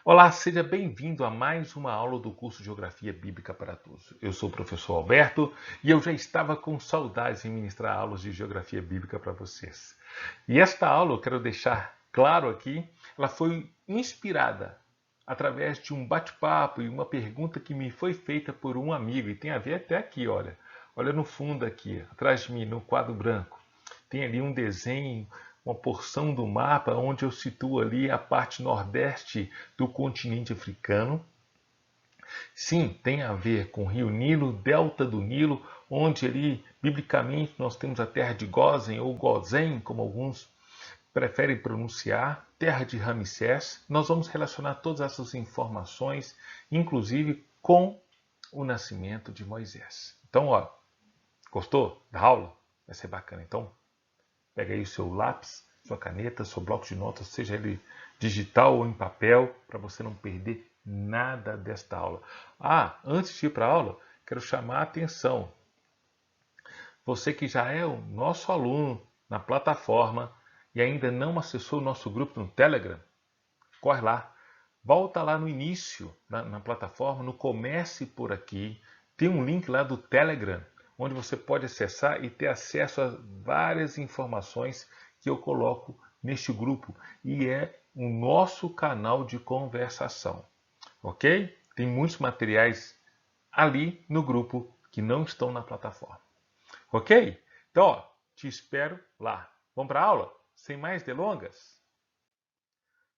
Olá, seja bem-vindo a mais uma aula do curso de Geografia Bíblica para Todos. Eu sou o professor Alberto e eu já estava com saudades em ministrar aulas de Geografia Bíblica para vocês. E esta aula, eu quero deixar claro aqui, ela foi inspirada através de um bate-papo e uma pergunta que me foi feita por um amigo, e tem a ver até aqui, olha. Olha no fundo aqui, atrás de mim, no quadro branco. Tem ali um desenho, uma porção do mapa onde eu situo ali a parte nordeste do continente africano. Sim, tem a ver com o Rio Nilo, Delta do Nilo, onde ali, biblicamente, nós temos a terra de Gozen, ou Gozen, como alguns preferem pronunciar, terra de Ramsés. Nós vamos relacionar todas essas informações, inclusive com o nascimento de Moisés. Então, ó, gostou da aula? Vai ser bacana. Então, pega aí o seu lápis, sua caneta, seu bloco de notas, seja ele digital ou em papel, para você não perder nada desta aula. Ah, antes de ir para a aula, quero chamar a atenção. Você que já é o nosso aluno na plataforma e ainda não acessou o nosso grupo no Telegram, corre lá. Volta lá no início, na plataforma, no Comece por Aqui. Tem um link lá do Telegram, onde você pode acessar e ter acesso a várias informações que eu coloco neste grupo. E é o nosso canal de conversação, ok? Tem muitos materiais ali no grupo que não estão na plataforma, ok? Então, ó, te espero lá. Vamos para a aula? Sem mais delongas?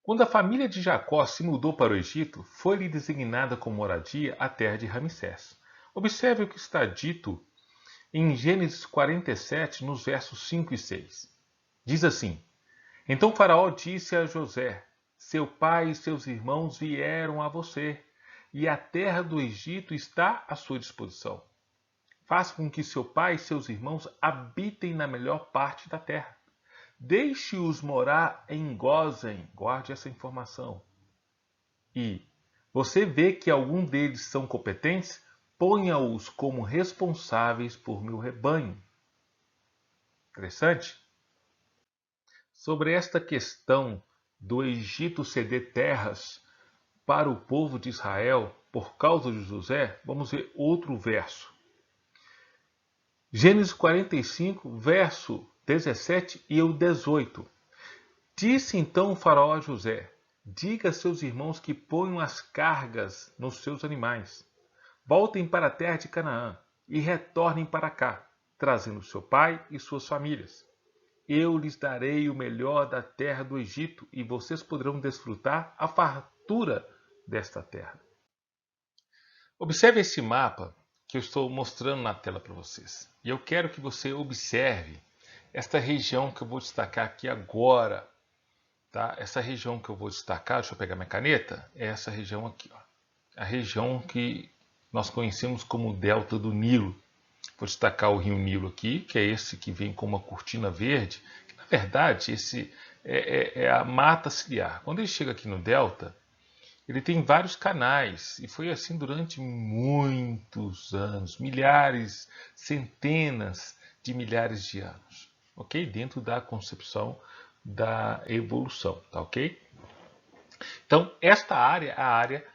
Quando a família de Jacó se mudou para o Egito, foi-lhe designada como moradia a terra de Ramsés. Observe o que está dito em Gênesis 47, nos versos 5 e 6. Diz assim: Então Faraó disse a José: Seu pai e seus irmãos vieram a você, e a terra do Egito está à sua disposição. Faça com que seu pai e seus irmãos habitem na melhor parte da terra. Deixe-os morar em Gósen, guarde essa informação. E você vê que algum deles são competentes, ponha-os como responsáveis por meu rebanho. Interessante? Sobre esta questão do Egito ceder terras para o povo de Israel por causa de José, vamos ver outro verso. Gênesis 45, verso 17 e o 18. Disse então o faraó a José: Diga a seus irmãos que ponham as cargas nos seus animais. Voltem para a terra de Canaã e retornem para cá, trazendo seu pai e suas famílias. Eu lhes darei o melhor da terra do Egito e vocês poderão desfrutar a fartura desta terra. Observe esse mapa que eu estou mostrando na tela para vocês. E eu quero que você observe esta região que eu vou destacar aqui agora. Tá? Essa região que eu vou destacar, deixa eu pegar minha caneta, é essa região aqui. Ó. A região que nós conhecemos como Delta do Nilo. Vou destacar o Rio Nilo aqui, que é esse que vem com uma cortina verde. Que, na verdade, esse é a mata ciliar. Quando ele chega aqui no Delta, ele tem vários canais. E foi assim durante muitos anos. Milhares, centenas de milhares de anos. Ok? Dentro da concepção da evolução. Tá ok? Então, esta área é a área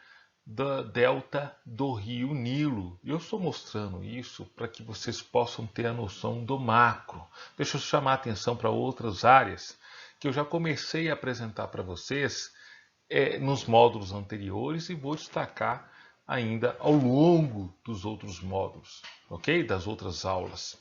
da delta do rio Nilo. Eu estou mostrando isso para que vocês possam ter a noção do macro. Deixa eu chamar a atenção para outras áreas que eu já comecei a apresentar para vocês nos módulos anteriores e vou destacar ainda ao longo dos outros módulos, ok? Das outras aulas.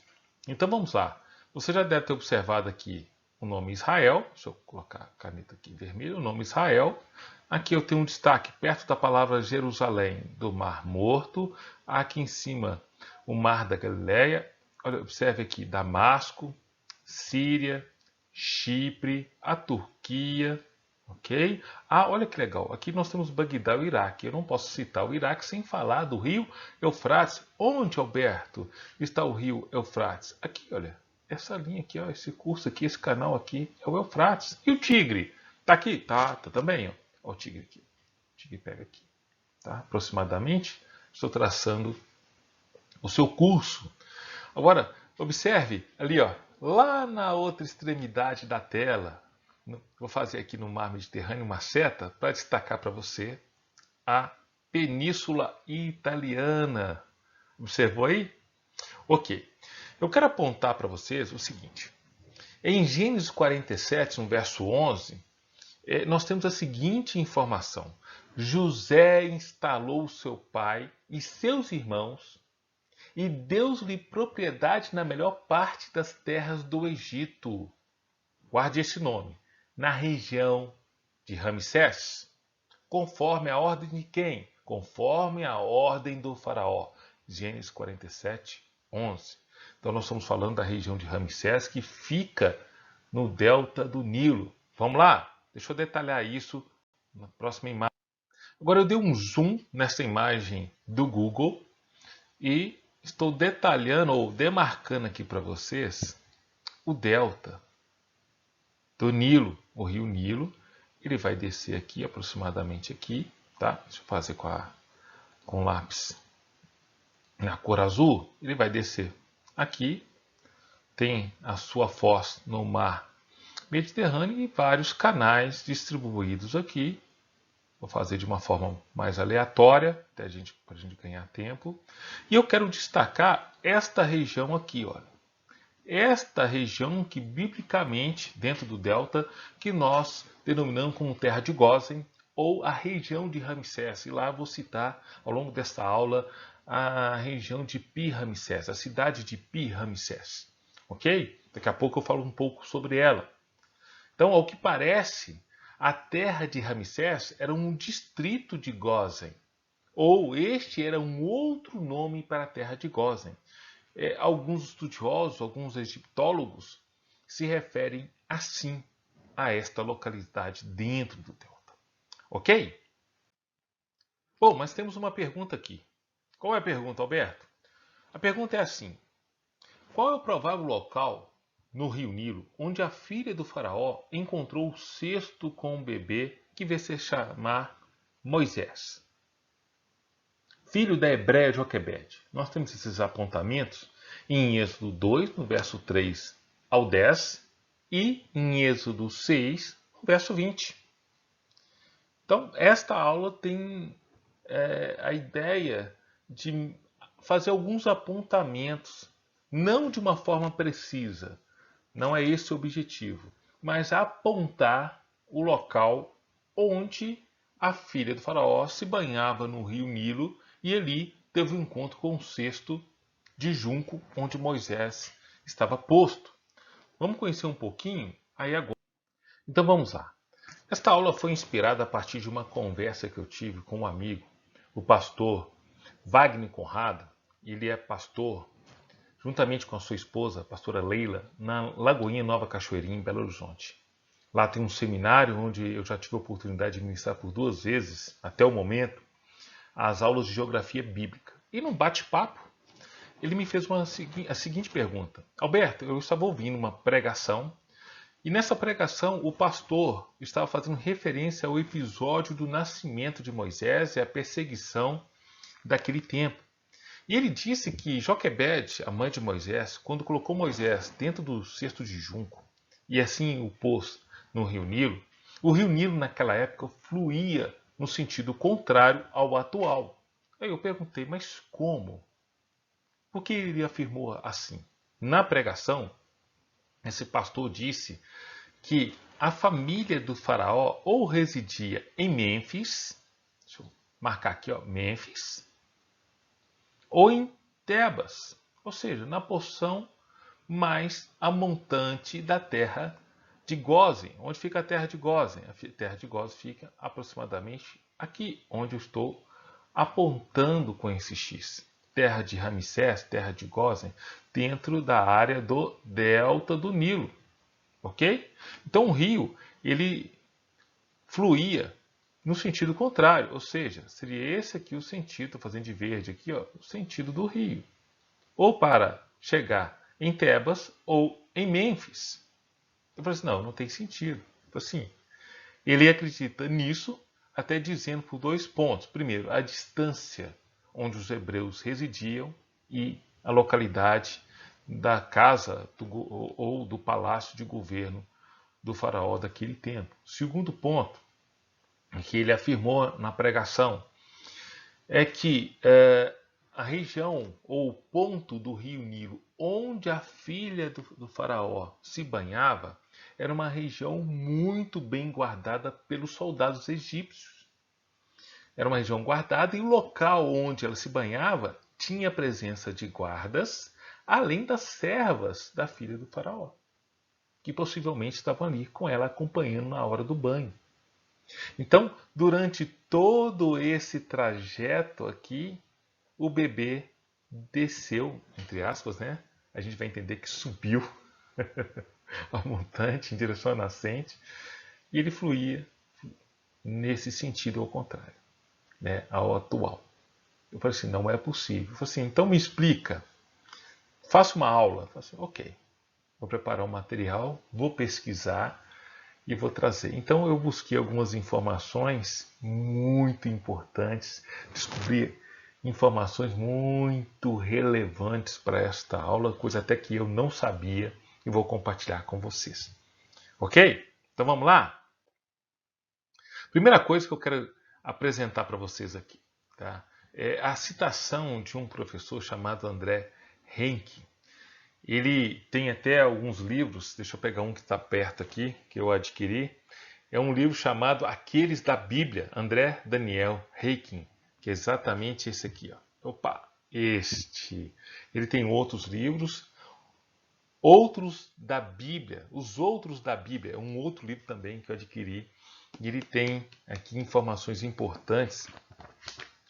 Então vamos lá. Você já deve ter observado aqui o nome Israel. Deixa eu colocar a caneta aqui vermelha. O nome Israel. Aqui eu tenho um destaque perto da palavra Jerusalém, do Mar Morto. Aqui em cima, o Mar da Galileia. Olha, observe aqui, Damasco, Síria, Chipre, a Turquia. Ok? Ah, olha que legal. Aqui nós temos Bagdá, o Iraque. Eu não posso citar o Iraque sem falar do rio Eufrates. Onde, Alberto, está o rio Eufrates? Aqui, olha. Essa linha aqui, ó, esse curso aqui, esse canal aqui é o Eufrates. E o Tigre? Tá aqui? Tá também, ó. Ó o Tigre aqui. O Tigre pega aqui. Tá? Aproximadamente, estou traçando o seu curso. Agora, observe ali, ó, lá na outra extremidade da tela, vou fazer aqui no mar Mediterrâneo uma seta para destacar para você a Península Italiana. Observou aí? Ok. Eu quero apontar para vocês o seguinte. Em Gênesis 47, no verso 11, nós temos a seguinte informação. José instalou seu pai e seus irmãos e deu-lhe propriedade na melhor parte das terras do Egito. Guarde esse nome. Na região de Ramsés. Conforme a ordem de quem? Conforme a ordem do faraó. Gênesis 47, 11. Então nós estamos falando da região de Ramsés que fica no delta do Nilo. Vamos lá? Deixa eu detalhar isso na próxima imagem. Agora eu dei um zoom nessa imagem do Google e estou detalhando ou demarcando aqui para vocês o delta do Nilo, o rio Nilo. Ele vai descer aqui, aproximadamente aqui, tá? Deixa eu fazer com lápis na cor azul. Ele vai descer aqui, tem a sua foz no mar Mediterrâneo e vários canais distribuídos aqui. Vou fazer de uma forma mais aleatória, para a gente ganhar tempo. E eu quero destacar esta região aqui, olha. Esta região que, biblicamente, dentro do delta, que nós denominamos como terra de Gósen, ou a região de Ramsés. E lá eu vou citar, ao longo desta aula, a região de Pi-Ramsés, a cidade de Pi-Ramsés. Ok? Daqui a pouco eu falo um pouco sobre ela. Então, ao que parece, a terra de Ramsés era um distrito de Gósen, ou este era um outro nome para a terra de Gósen. Alguns estudiosos, alguns egiptólogos, se referem assim a esta localidade dentro do delta. Ok? Bom, mas temos uma pergunta aqui. Qual é a pergunta, Alberto? A pergunta é assim. Qual é o provável local no rio Nilo onde a filha do faraó encontrou o cesto com um bebê que veio se chamar Moisés, filho da hebreia Joquebede? Nós temos esses apontamentos em Êxodo 2, no verso 3 ao 10, e em Êxodo 6, no verso 20. Então, esta aula tem a ideia de fazer alguns apontamentos, não de uma forma precisa, não é esse o objetivo, mas apontar o local onde a filha do faraó se banhava no rio Nilo e ali teve um encontro com o cesto de junco onde Moisés estava posto. Vamos conhecer um pouquinho aí agora. Então vamos lá. Esta aula foi inspirada a partir de uma conversa que eu tive com um amigo, o pastor Wagner Conrado. Ele é pastor, juntamente com a sua esposa, a pastora Leila, na Lagoinha Nova Cachoeirinha, em Belo Horizonte. Lá tem um seminário onde eu já tive a oportunidade de ministrar por 2 vezes, até o momento, as aulas de geografia bíblica. E num bate-papo, ele me fez a seguinte pergunta. Alberto, eu estava ouvindo uma pregação e nessa pregação o pastor estava fazendo referência ao episódio do nascimento de Moisés e a perseguição daquele tempo. E ele disse que Joquebede, a mãe de Moisés, quando colocou Moisés dentro do cesto de junco e assim o pôs no rio Nilo, o rio Nilo naquela época fluía no sentido contrário ao atual. Aí eu perguntei, mas como? Por que ele afirmou assim? Na pregação, esse pastor disse que a família do faraó ou residia em Mênfis, deixa eu marcar aqui, ó, Mênfis, ou em Tebas, ou seja, na porção mais amontante da terra de Gósen. Onde fica a terra de Gósen? A terra de Gósen fica aproximadamente aqui, onde eu estou apontando com esse X. Terra de Ramsés, terra de Gósen, dentro da área do delta do Nilo. Ok? Então o rio, ele fluía no sentido contrário, ou seja, seria esse aqui o sentido, estou fazendo de verde aqui, ó, o sentido do rio. Ou para chegar em Tebas ou em Mênfis. Eu falei assim, não tem sentido. Assim, ele acredita nisso, até dizendo por 2 pontos. Primeiro, a distância onde os hebreus residiam e a localidade da casa ou do palácio de governo do faraó daquele tempo. Segundo ponto que ele afirmou na pregação é que a região ou ponto do rio Nilo onde a filha do faraó se banhava era uma região muito bem guardada pelos soldados egípcios. Era uma região guardada e o local onde ela se banhava tinha a presença de guardas, além das servas da filha do faraó, que possivelmente estavam ali com ela acompanhando na hora do banho. Então, durante todo esse trajeto aqui, o bebê desceu, entre aspas, né? A gente vai entender que subiu a montante em direção à nascente e ele fluía nesse sentido ao contrário, né? Ao atual. Eu falei assim, não é possível. Eu falei assim, então me explica. Faça uma aula. Eu falei assim, ok. Vou preparar um material, vou pesquisar e vou trazer. Então eu busquei algumas informações muito importantes, descobri informações muito relevantes para esta aula, coisa até que eu não sabia e vou compartilhar com vocês. Ok? Então vamos lá? Primeira coisa que eu quero apresentar para vocês aqui, tá? É a citação de um professor chamado André Henke. Ele tem até alguns livros, deixa eu pegar um que está perto aqui, que eu adquiri. É um livro chamado Aqueles da Bíblia, André Daniel Henke, que é exatamente esse aqui. Ó. Opa, este. Ele tem outros livros, outros da Bíblia, os outros da Bíblia, é um outro livro também que eu adquiri. E ele tem aqui informações importantes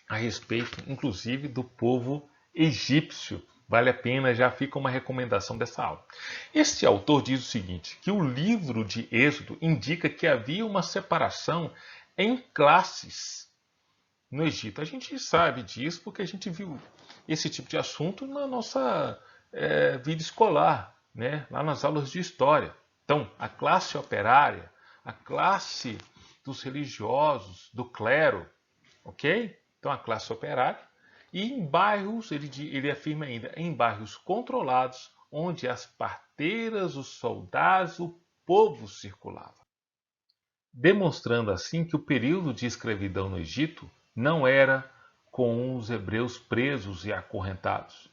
a respeito, inclusive, do povo egípcio. Vale a pena, já fica uma recomendação dessa aula. Este autor diz o seguinte, que o livro de Êxodo indica que havia uma separação em classes no Egito. A gente sabe disso porque a gente viu esse tipo de assunto na nossa vida escolar, né? Lá nas aulas de história. Então, a classe operária, a classe dos religiosos, do clero, ok? Então, a classe operária. E em bairros, ele afirma ainda, em bairros controlados, onde as parteiras, os soldados, o povo circulava. Demonstrando assim que o período de escravidão no Egito não era com os hebreus presos e acorrentados,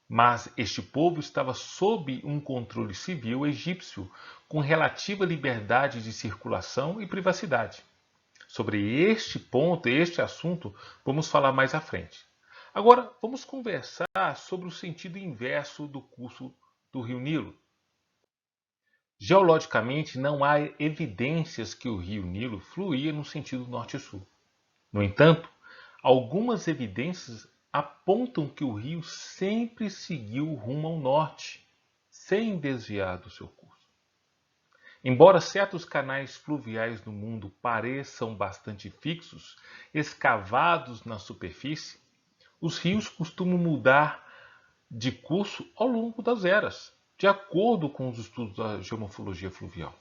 mas este povo estava sob um controle civil egípcio com relativa liberdade de circulação e privacidade. Sobre este ponto, este assunto, vamos falar mais à frente. Agora, vamos conversar sobre o sentido inverso do curso do rio Nilo. Geologicamente, não há evidências que o rio Nilo fluía no sentido norte-sul. No entanto, algumas evidências apontam que o rio sempre seguiu rumo ao norte, sem desviar do seu curso. Embora certos canais fluviais no mundo pareçam bastante fixos, escavados na superfície, os rios costumam mudar de curso ao longo das eras, de acordo com os estudos da geomorfologia fluvial.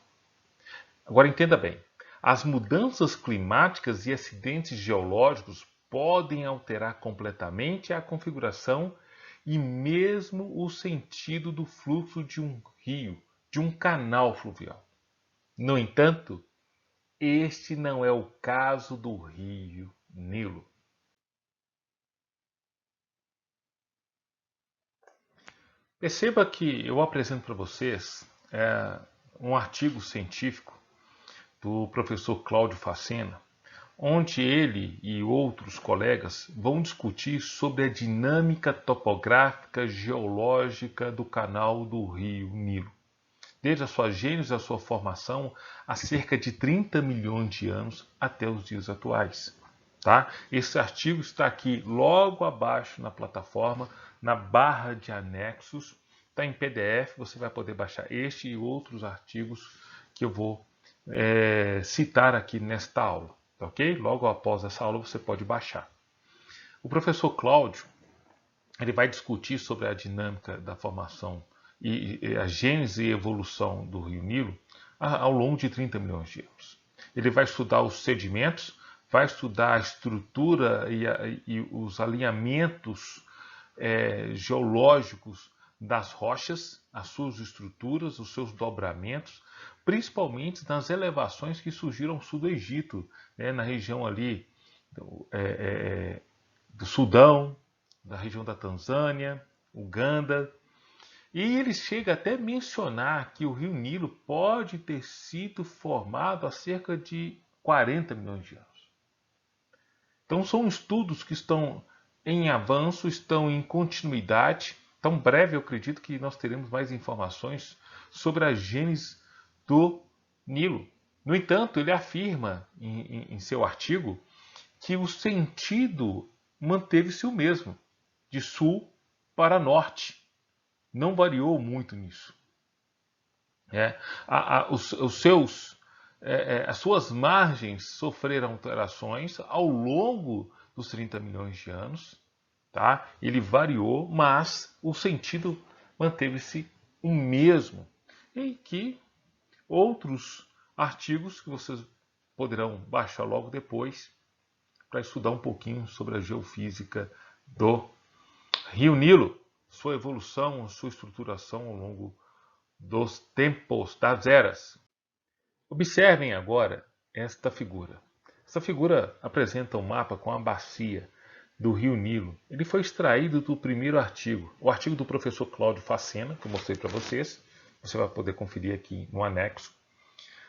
Agora entenda bem, as mudanças climáticas e acidentes geológicos podem alterar completamente a configuração e mesmo o sentido do fluxo de um rio, de um canal fluvial. No entanto, este não é o caso do rio Nilo. Perceba que eu apresento para vocês um artigo científico do professor Cláudio Facena, onde ele e outros colegas vão discutir sobre a dinâmica topográfica geológica do canal do rio Nilo, desde a sua gênese e a sua formação há cerca de 30 milhões de anos até os dias atuais. Tá? Esse artigo está aqui logo abaixo na plataforma, na barra de anexos, está em PDF, você vai poder baixar este e outros artigos que eu vou citar aqui nesta aula, tá ok? Logo após essa aula você pode baixar. O professor Cláudio, ele vai discutir sobre a dinâmica da formação e a gênese e evolução do rio Nilo ao longo de 30 milhões de anos. Ele vai estudar os sedimentos, vai estudar a estrutura e os alinhamentos geológicos das rochas, as suas estruturas, os seus dobramentos, principalmente nas elevações que surgiram ao sul do Egito, né, na região ali do Sudão, da região da Tanzânia, Uganda. E ele chega até a mencionar que o rio Nilo pode ter sido formado há cerca de 40 milhões de anos. Então são estudos que estão em avanço, estão em continuidade. Tão breve eu acredito que nós teremos mais informações sobre a gênese do Nilo. No entanto, ele afirma em seu artigo que o sentido manteve-se o mesmo, de sul para norte. Não variou muito nisso. As suas margens sofreram alterações ao longo dos 30 milhões de anos. Tá? Ele variou, mas o sentido manteve-se o mesmo. E que outros artigos que vocês poderão baixar logo depois para estudar um pouquinho sobre a geofísica do Rio Nilo, sua evolução, sua estruturação ao longo dos tempos, das eras. Observem agora esta figura. Essa figura apresenta um mapa com a bacia do Rio Nilo. Ele foi extraído do primeiro artigo, o artigo do professor Cláudio Facena, que eu mostrei para vocês. Você vai poder conferir aqui no anexo,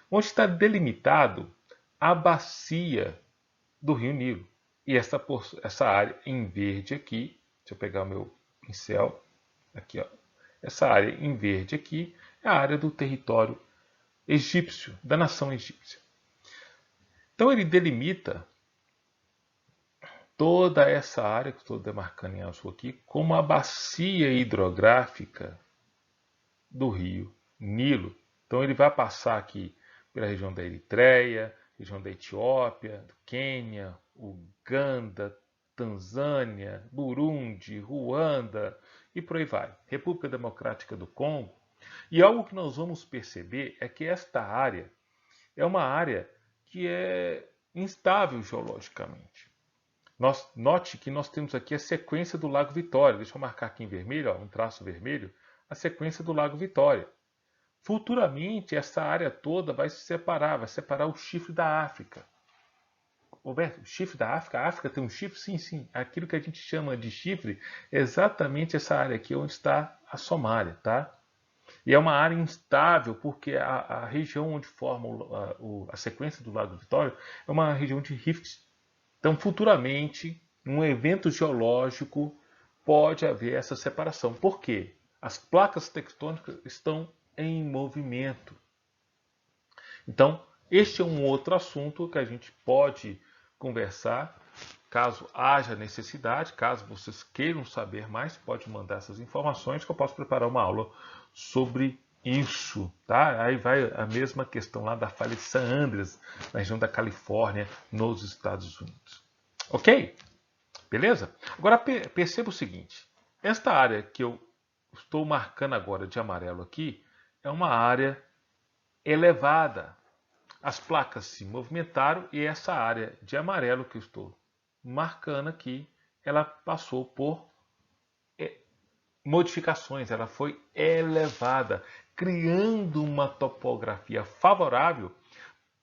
onde está delimitado a bacia do Rio Nilo. E essa área em verde aqui, deixa eu pegar o meu pincel, aqui, ó. Essa área em verde aqui é a área do território egípcio, da nação egípcia. Então ele delimita toda essa área que estou demarcando em azul aqui como a bacia hidrográfica do rio Nilo. Então ele vai passar aqui pela região da Eritreia, região da Etiópia, do Quênia, Uganda, Tanzânia, Burundi, Ruanda e por aí vai. República Democrática do Congo. E algo que nós vamos perceber é que esta área é uma área que é instável geologicamente. Note que nós temos aqui a sequência do Lago Vitória. Deixa eu marcar aqui em vermelho, ó, um traço vermelho, a sequência do Lago Vitória. Futuramente, essa área toda vai separar o chifre da África. Roberto, o chifre da África? A África tem um chifre? Sim, sim. Aquilo que a gente chama de chifre é exatamente essa área aqui onde está a Somália, tá? E é uma área instável porque a região onde forma a sequência do Lago Vitória é uma região de rifts. Então, futuramente, num evento geológico, pode haver essa separação. Por quê? As placas tectônicas estão em movimento. Então, este é um outro assunto que a gente pode conversar, caso haja necessidade, caso vocês queiram saber mais, pode mandar essas informações que eu posso preparar uma aula sobre isso, tá? Aí vai a mesma questão lá da falha de San Andreas, na região da Califórnia, nos Estados Unidos. Ok? Beleza? Agora perceba o seguinte, esta área que eu estou marcando agora de amarelo aqui, é uma área elevada. As placas se movimentaram e essa área de amarelo que eu estou marcando aqui, ela passou por modificações, ela foi elevada, criando uma topografia favorável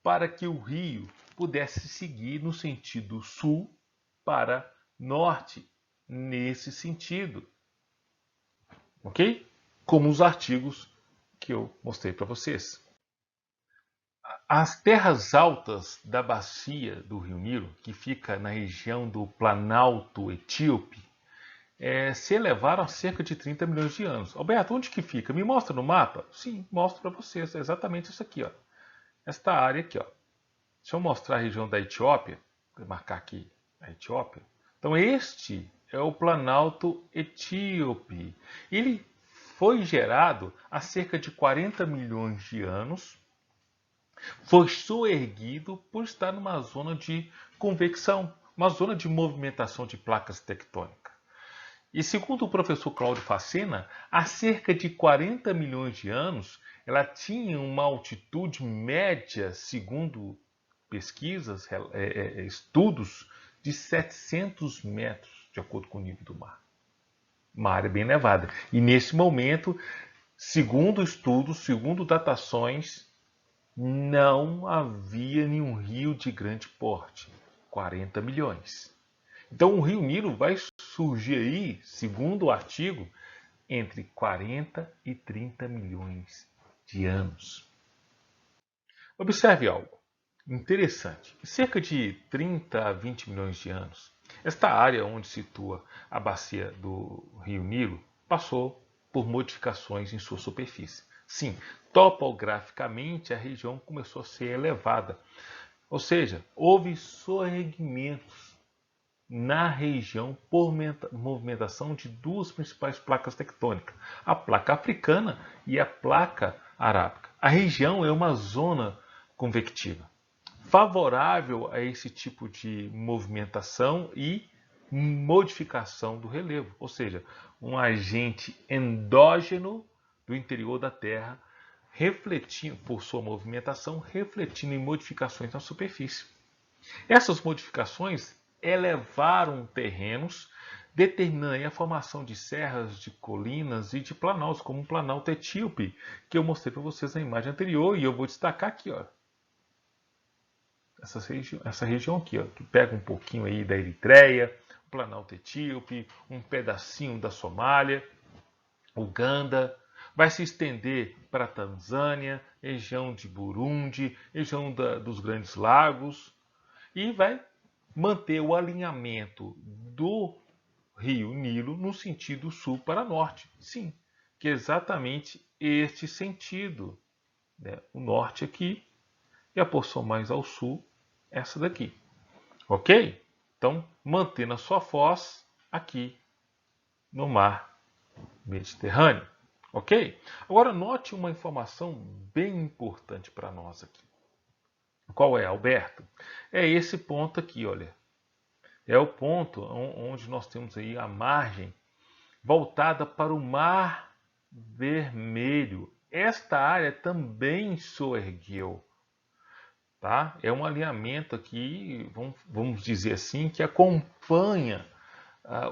para que o rio pudesse seguir no sentido sul para norte, nesse sentido. Ok? Como os artigos que eu mostrei para vocês. As terras altas da bacia do Rio Nilo, que fica na região do Planalto Etíope, se elevaram a cerca de 30 milhões de anos. Alberto, onde que fica? Me mostra no mapa? Sim, mostro para vocês. É exatamente isso aqui, ó. Esta área aqui, ó. Deixa eu mostrar a região da Etiópia. Vou marcar aqui a Etiópia. Então, este é o Planalto Etíope. Ele foi gerado há cerca de 40 milhões de anos. Foi soerguido por estar numa zona de convecção, uma zona de movimentação de placas tectônicas. E segundo o professor Cláudio Facena, há cerca de 40 milhões de anos, ela tinha uma altitude média, segundo pesquisas, estudos, de 700 metros, de acordo com o nível do mar. uma área bem elevada. E nesse momento, segundo estudos, segundo datações, não havia nenhum rio de grande porte, 40 milhões. Então o rio Nilo vai surgir aí, segundo o artigo, entre 40 e 30 milhões de anos. Observe algo interessante. Em cerca de 30 a 20 milhões de anos, esta área onde situa a bacia do rio Nilo passou por modificações em sua superfície. Sim, topograficamente a região começou a ser elevada, ou seja, houve soerguimentos na região por movimentação de duas principais placas tectônicas, a placa africana e a placa arábica. A região é uma zona convectiva, favorável a esse tipo de movimentação e modificação do relevo, ou seja, um agente endógeno do interior da Terra, refletindo por sua movimentação, refletindo em modificações na superfície. Essas modificações elevaram terrenos, determinando a formação de serras, de colinas e de planaltos, como o Planalto Etíope, que eu mostrei para vocês na imagem anterior, e eu vou destacar aqui, ó, essa região aqui, ó, que pega um pouquinho aí da Eritreia, o Planalto Etíope, um pedacinho da Somália, Uganda, vai se estender para a Tanzânia, região de Burundi, região dos Grandes Lagos, e vai manter o alinhamento do rio Nilo no sentido sul para norte. Sim, que é exatamente este sentido, né? O norte aqui e a porção mais ao sul, essa daqui. Ok? Então, mantendo a sua foz aqui no mar Mediterrâneo. Ok? Agora, note uma informação bem importante para nós aqui. Qual é, Alberto? É esse ponto aqui, olha. É o ponto onde nós temos aí a margem voltada para o Mar Vermelho. Esta área também soergueu. Tá? É um alinhamento aqui, vamos dizer assim, que acompanha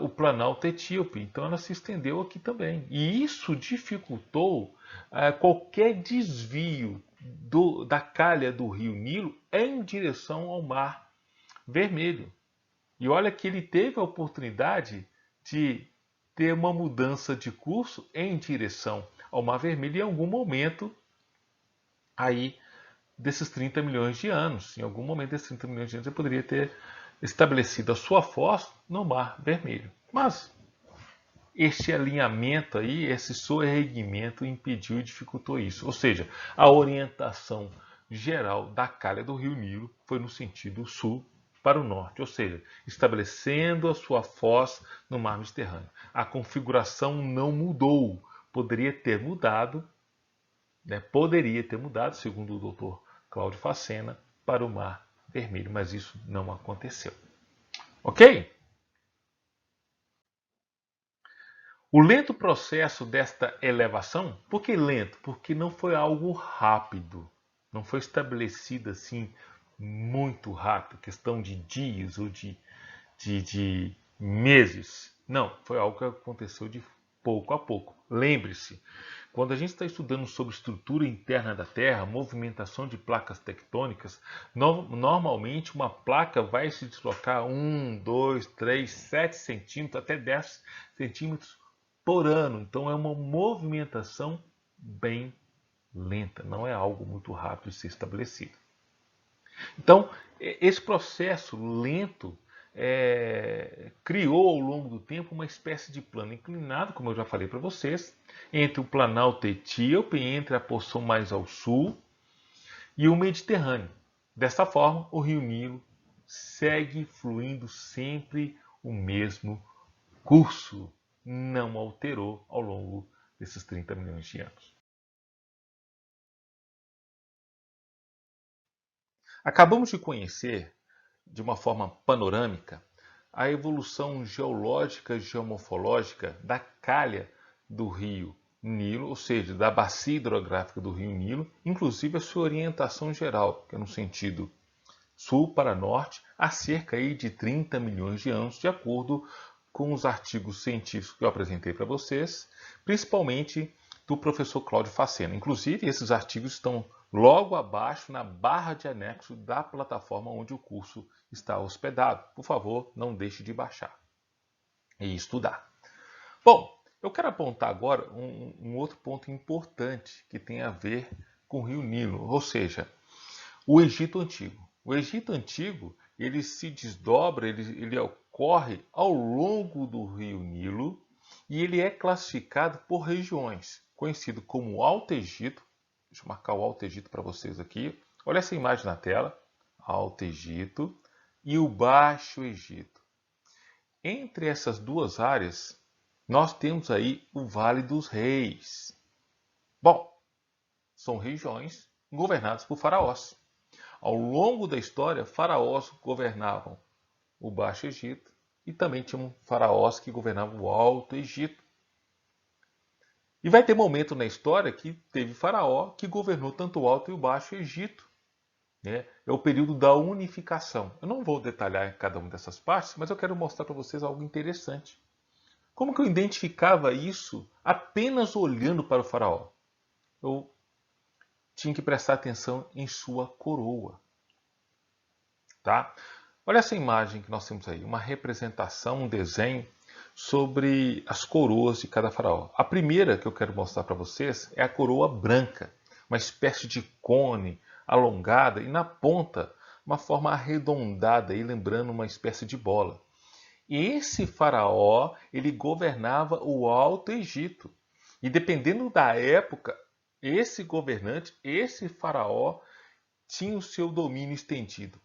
o Planalto Etíope. Então ela se estendeu aqui também. E isso dificultou qualquer desvio da calha do rio Nilo em direção ao Mar Vermelho. E olha que ele teve a oportunidade de ter uma mudança de curso em direção ao Mar Vermelho em algum momento aí desses 30 milhões de anos. Em algum momento desses 30 milhões de anos ele poderia ter estabelecido a sua foz no Mar Vermelho. Mas este alinhamento aí, esse soerguimento impediu e dificultou isso. Ou seja, a orientação geral da calha do rio Nilo foi no sentido sul para o norte, ou seja, estabelecendo a sua foz no mar Mediterrâneo. A configuração não mudou, poderia ter mudado, segundo o Dr. Cláudio Facena, para o Mar Vermelho, mas isso não aconteceu. Ok? O lento processo desta elevação, por que lento? Porque não foi algo rápido, não foi estabelecido assim muito rápido, questão de dias ou de meses. Não, foi algo que aconteceu de pouco a pouco. Lembre-se, quando a gente está estudando sobre estrutura interna da Terra, movimentação de placas tectônicas, normalmente uma placa vai se deslocar 1, 2, 3, 7 centímetros até 10 centímetros por ano. Então é uma movimentação bem lenta, não é algo muito rápido de ser estabelecido. Então, esse processo lento criou ao longo do tempo uma espécie de plano inclinado, como eu já falei para vocês, entre o Planalto Etíope, entre a porção mais ao sul e o Mediterrâneo. Dessa forma, o rio Nilo segue fluindo sempre o mesmo curso, não alterou ao longo desses 30 milhões de anos. Acabamos de conhecer, de uma forma panorâmica, a evolução geológica e geomorfológica da calha do rio Nilo, ou seja, da bacia hidrográfica do rio Nilo, inclusive a sua orientação geral, que é no sentido sul para norte, há cerca aí de 30 milhões de anos, de acordo com os artigos científicos que eu apresentei para vocês, principalmente do professor Cláudio Facena. Inclusive, esses artigos estão logo abaixo na barra de anexo da plataforma onde o curso está hospedado. Por favor, não deixe de baixar e estudar. Bom, eu quero apontar agora um outro ponto importante que tem a ver com o Rio Nilo, ou seja, o Egito Antigo. O Egito Antigo, ele se desdobra, ele ocorre ao longo do Rio Nilo e ele é classificado por regiões, conhecido como Alto Egito. Deixa eu marcar o Alto Egito para vocês aqui. Olha essa imagem na tela. Alto Egito e o Baixo Egito. Entre essas duas áreas, nós temos aí o Vale dos Reis. Bom, são regiões governadas por faraós. Ao longo da história, faraós governavam o Baixo Egito e também tinham faraós que governavam o Alto Egito. E vai ter momento na história que teve faraó que governou tanto o Alto e o Baixo Egito. Né? É o período da unificação. Eu não vou detalhar cada uma dessas partes, mas eu quero mostrar para vocês algo interessante. Como que eu identificava isso apenas olhando para o faraó? Eu tinha que prestar atenção em sua coroa. Tá? Olha essa imagem que nós temos aí, uma representação, um desenho sobre as coroas de cada faraó. A primeira que eu quero mostrar para vocês é a coroa branca, uma espécie de cone alongada e na ponta uma forma arredondada, aí, lembrando uma espécie de bola. E esse faraó, ele governava o Alto Egito. E dependendo da época, esse governante, esse faraó, tinha o seu domínio estendido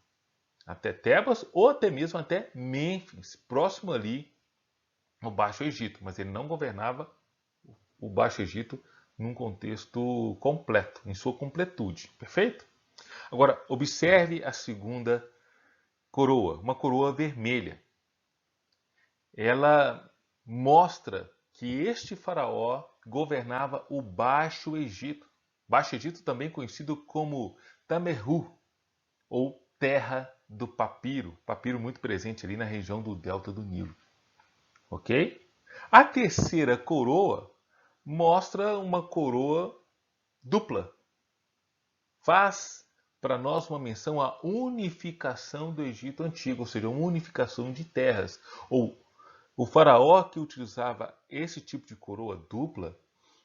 até Tebas ou até mesmo até Mênfis, próximo ali ao Baixo Egito. Mas ele não governava o Baixo Egito num contexto completo, em sua completude. Perfeito? Agora, observe a segunda coroa, uma coroa vermelha. Ela mostra que este faraó governava o Baixo Egito. Baixo Egito também conhecido como Tamerru, ou Terra do Papiro. Papiro muito presente ali na região do delta do Nilo. Ok? A terceira coroa mostra uma coroa dupla. Faz para nós uma menção à unificação do Egito Antigo, ou seja, uma unificação de terras, ou o faraó que utilizava esse tipo de coroa dupla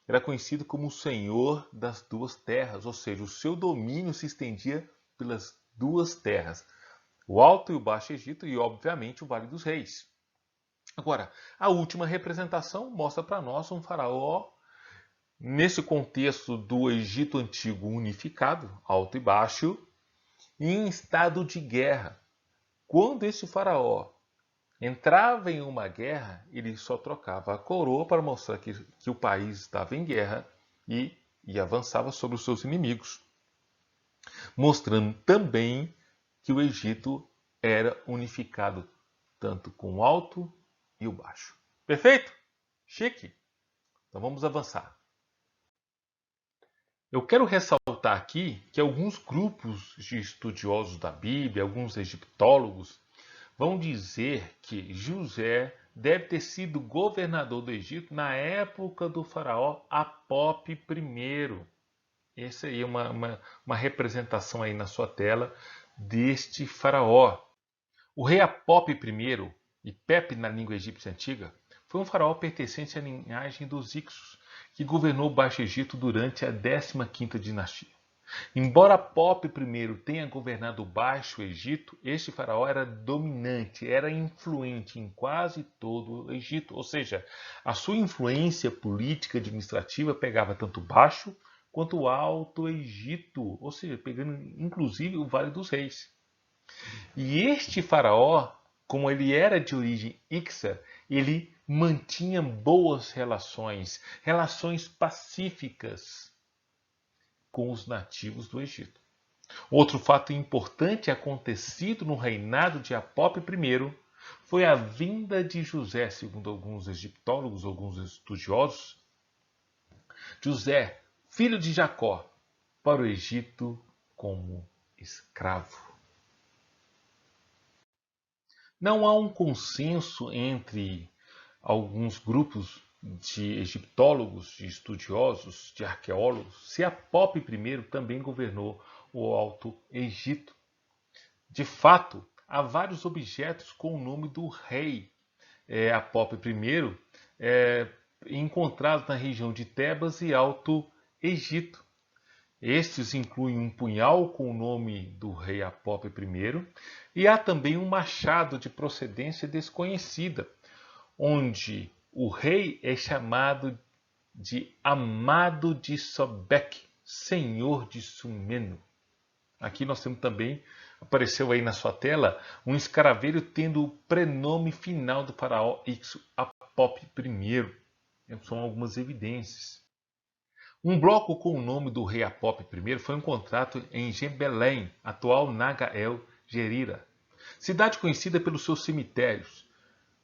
era conhecido como o Senhor das Duas Terras, ou seja, o seu domínio se estendia pelas duas terras, o Alto e o Baixo Egito e, obviamente, o Vale dos Reis. Agora, a última representação mostra para nós um faraó nesse contexto do Egito Antigo unificado, Alto e Baixo, em estado de guerra. Quando esse faraó entrava em uma guerra, ele só trocava a coroa para mostrar que o país estava em guerra e avançava sobre os seus inimigos. Mostrando também que o Egito era unificado tanto com o alto e o baixo. Perfeito? Chique? Então vamos avançar. Eu quero ressaltar aqui que alguns grupos de estudiosos da Bíblia, alguns egiptólogos, vão dizer que José deve ter sido governador do Egito na época do faraó Apop I. Essa aí é uma representação aí na sua tela deste faraó. O rei Apop I, e Pepe na língua egípcia antiga, foi um faraó pertencente à linhagem dos Ixos, que governou o Baixo Egito durante a 15ª dinastia. Embora Apop I tenha governado o Baixo Egito, este faraó era dominante, era influente em quase todo o Egito. Ou seja, a sua influência política e administrativa pegava tanto o Baixo quanto o Alto Egito, ou seja, pegando inclusive o Vale dos Reis. E este faraó, como ele era de origem Ixa, ele mantinha boas relações, relações pacíficas com os nativos do Egito. Outro fato importante acontecido no reinado de Apop I foi a vinda de José, segundo alguns egiptólogos, alguns estudiosos. José, filho de Jacó, para o Egito como escravo. Não há um consenso entre alguns grupos de egiptólogos, de estudiosos, de arqueólogos, se Apop I também governou o Alto Egito. De fato, há vários objetos com o nome do rei Apop I encontrados na região de Tebas e Alto Egito. Estes incluem um punhal com o nome do rei Apop I e há também um machado de procedência desconhecida, onde o rei é chamado de Amado de Sobek, senhor de Sumeno. Aqui nós temos também, apareceu aí na sua tela, um escaravelho tendo o prenome final do faraó Ixo, Apop I. São algumas evidências. Um bloco com o nome do rei Apop I foi encontrado em Gebelém, atual Naga-El Gerira, cidade conhecida pelos seus cemitérios,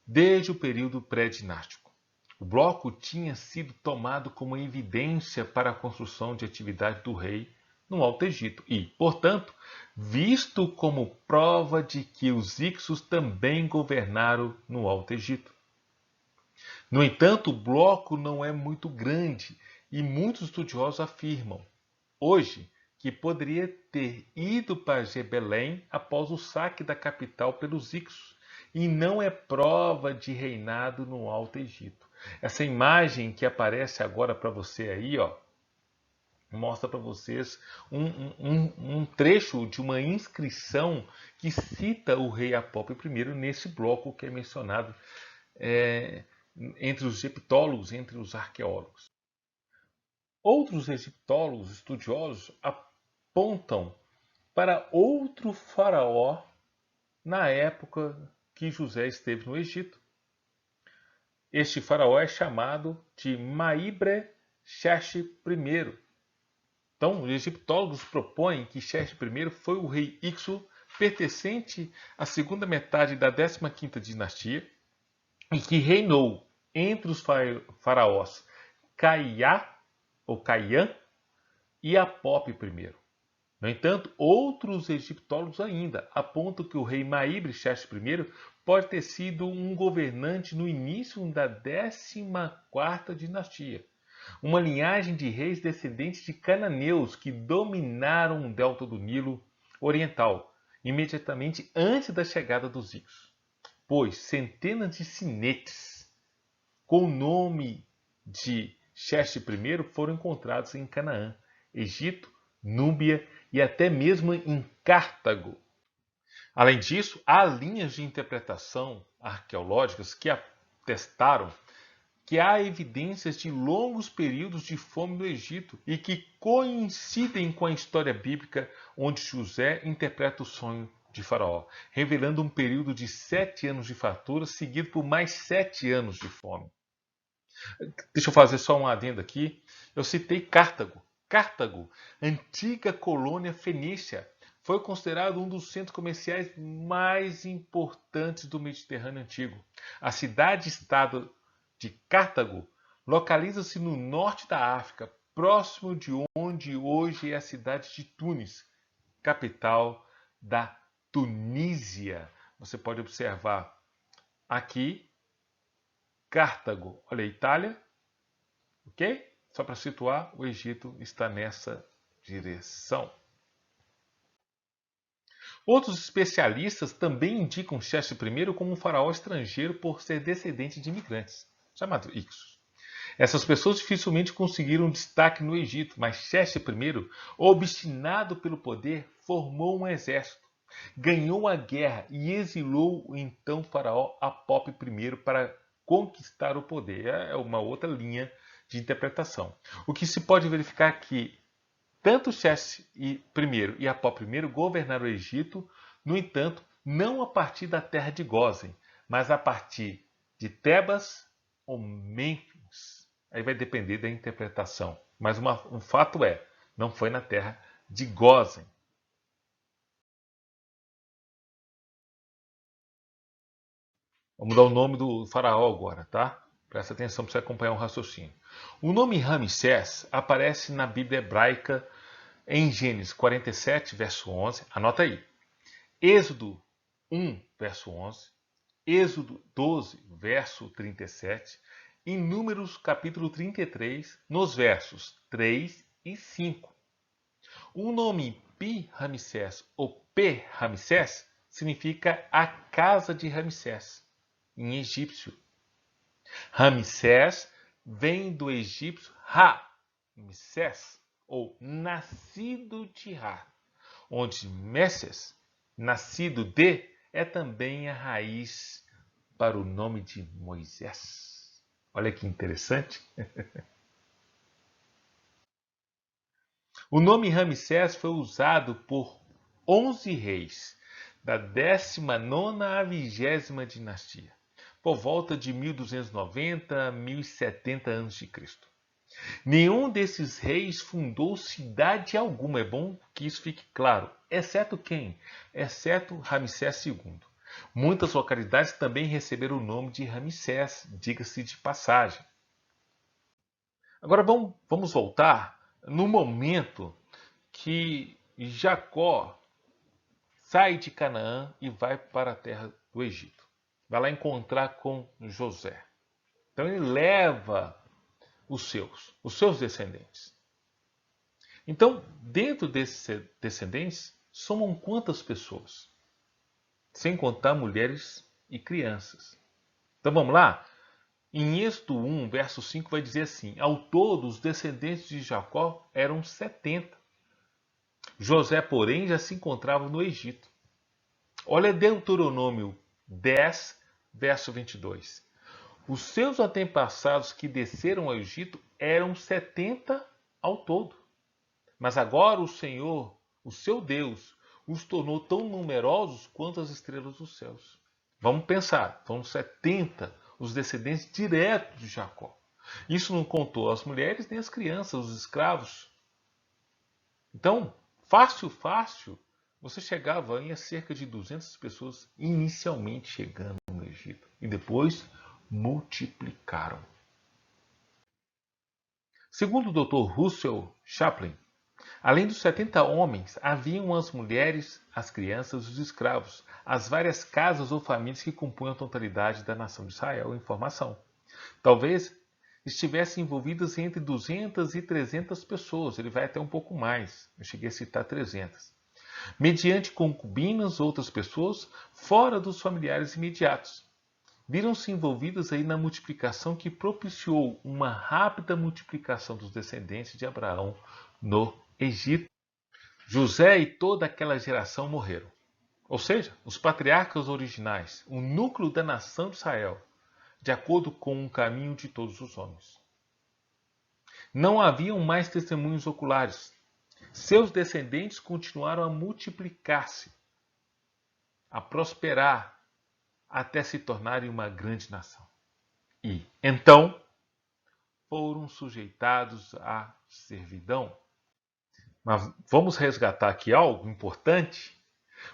desde o período pré-dinástico. O bloco tinha sido tomado como evidência para a construção de atividade do rei no Alto Egito e, portanto, visto como prova de que os Ixos também governaram no Alto Egito. No entanto, o bloco não é muito grande e muitos estudiosos afirmam, hoje, que poderia ter ido para Gebelém após o saque da capital pelos Ixos, e não é prova de reinado no Alto Egito. Essa imagem que aparece agora para você aí, ó, mostra para vocês um trecho de uma inscrição que cita o rei Apop I nesse bloco que é mencionado entre os egiptólogos, entre os arqueólogos. Outros egiptólogos estudiosos apontam para outro faraó na época que José esteve no Egito. Este faraó é chamado de Maibre Xerxes I. Então, os egiptólogos propõem que Xerxes I foi o rei Ixo pertencente à segunda metade da 15ª dinastia e que reinou entre os faraós Caiá ou Caian e Apop I. No entanto, outros egiptólogos ainda apontam que o rei Maibre Xerxes I pode ter sido um governante no início da 14ª dinastia, uma linhagem de reis descendentes de cananeus que dominaram o delta do Nilo Oriental, imediatamente antes da chegada dos Ixos, pois centenas de sinetes com o nome de Xerxes I foram encontrados em Canaã, Egito, Núbia e até mesmo em Cartago. Além disso, há linhas de interpretação arqueológicas que atestaram que há evidências de longos períodos de fome no Egito e que coincidem com a história bíblica onde José interpreta o sonho de Faraó, revelando um período de 7 anos de fartura seguido por mais 7 anos de fome. Deixa eu fazer só um adendo aqui. Eu citei Cartago. Cartago, antiga colônia fenícia, foi considerado um dos centros comerciais mais importantes do Mediterrâneo antigo. A cidade-estado de Cartago localiza-se no norte da África, próximo de onde hoje é a cidade de Tunis, capital da Tunísia. Você pode observar aqui Cartago, olha a Itália, ok? Só para situar, o Egito está nessa direção. Outros especialistas também indicam Xerxes I como um faraó estrangeiro por ser descendente de imigrantes, chamados Ixos. Essas pessoas dificilmente conseguiram destaque no Egito, mas Xerxes I, obstinado pelo poder, formou um exército, ganhou a guerra e exilou o então faraó Apop I para conquistar o poder. É uma outra linha de interpretação. O que se pode verificar é que tanto Xerxes I e Apop I governaram o Egito, no entanto, não a partir da terra de Gósen, mas a partir de Tebas ou Mênfis. Aí vai depender da interpretação. Mas um fato é, não foi na terra de Gósen. Vamos dar o nome do faraó agora, tá? Presta atenção para você acompanhar o raciocínio. O nome Ramsés aparece na Bíblia hebraica em Gênesis 47, verso 11. Anota aí. Êxodo 1, verso 11. Êxodo 12, verso 37, em Números capítulo 33, nos versos 3 e 5. O nome Pi-Ramsés ou P-Ramsés significa a casa de Ramsés, em egípcio. Ramsés vem do egípcio Ra-Msés, ou nascido de Ra, onde Meses, nascido de, é também a raiz para o nome de Moisés. Olha que interessante. O nome Ramsés foi usado por 11 reis da 19ª à 20ª dinastia, por volta de 1290 a 1070 a.C. Nenhum desses reis fundou cidade alguma, é bom que isso fique claro, exceto quem? Exceto Ramsés II. Muitas localidades também receberam o nome de Ramsés, diga-se de passagem. Agora vamos voltar no momento que Jacó sai de Canaã e vai para a terra do Egito. Vai lá encontrar com José. Então ele leva os seus descendentes. Então, dentro desses descendentes, somam quantas pessoas? Sem contar mulheres e crianças. Então vamos lá? Em Êxodo 1, verso 5, vai dizer assim: ao todo, os descendentes de Jacó eram 70. José, porém, já se encontrava no Egito. Olha Deuteronômio 10, verso 22. Os seus antepassados que desceram ao Egito eram 70 ao todo. Mas agora o Senhor, o seu Deus, os tornou tão numerosos quanto as estrelas dos céus. Vamos pensar, foram 70 os descendentes diretos de Jacó. Isso não contou as mulheres nem as crianças, os escravos. Então, fácil, você chegava em cerca de 200 pessoas inicialmente chegando no Egito. E depois multiplicaram. Segundo o Dr. Russell Chaplin, além dos 70 homens, haviam as mulheres, as crianças e os escravos, as várias casas ou famílias que compunham a totalidade da nação de Israel em formação. Talvez estivessem envolvidas entre 200 e 300 pessoas, ele vai até um pouco mais, eu cheguei a citar 300. Mediante concubinas, outras pessoas, fora dos familiares imediatos. Viram-se envolvidas aí na multiplicação que propiciou uma rápida multiplicação dos descendentes de Abraão no Egito. José e toda aquela geração morreram. Ou seja, os patriarcas originais, o núcleo da nação de Israel, de acordo com o caminho de todos os homens. Não haviam mais testemunhos oculares. Seus descendentes continuaram a multiplicar-se, a prosperar, até se tornarem uma grande nação. E, então, foram sujeitados à servidão. Mas vamos resgatar aqui algo importante.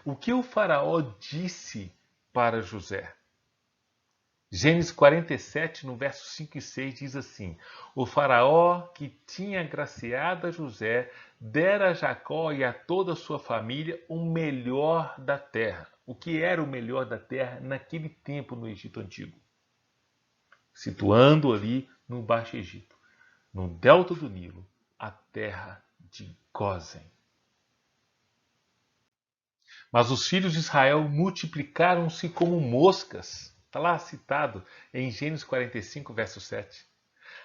O que o faraó disse para José? Gênesis 47, no verso 5 e 6, diz assim: o faraó que tinha agraciado a José dera a Jacó e a toda a sua família o melhor da terra. O que era o melhor da terra naquele tempo no Egito Antigo? Situando ali no Baixo Egito, no delta do Nilo, a terra de Gósen. Mas os filhos de Israel multiplicaram-se como moscas. Está lá citado em Gênesis 45, verso 7.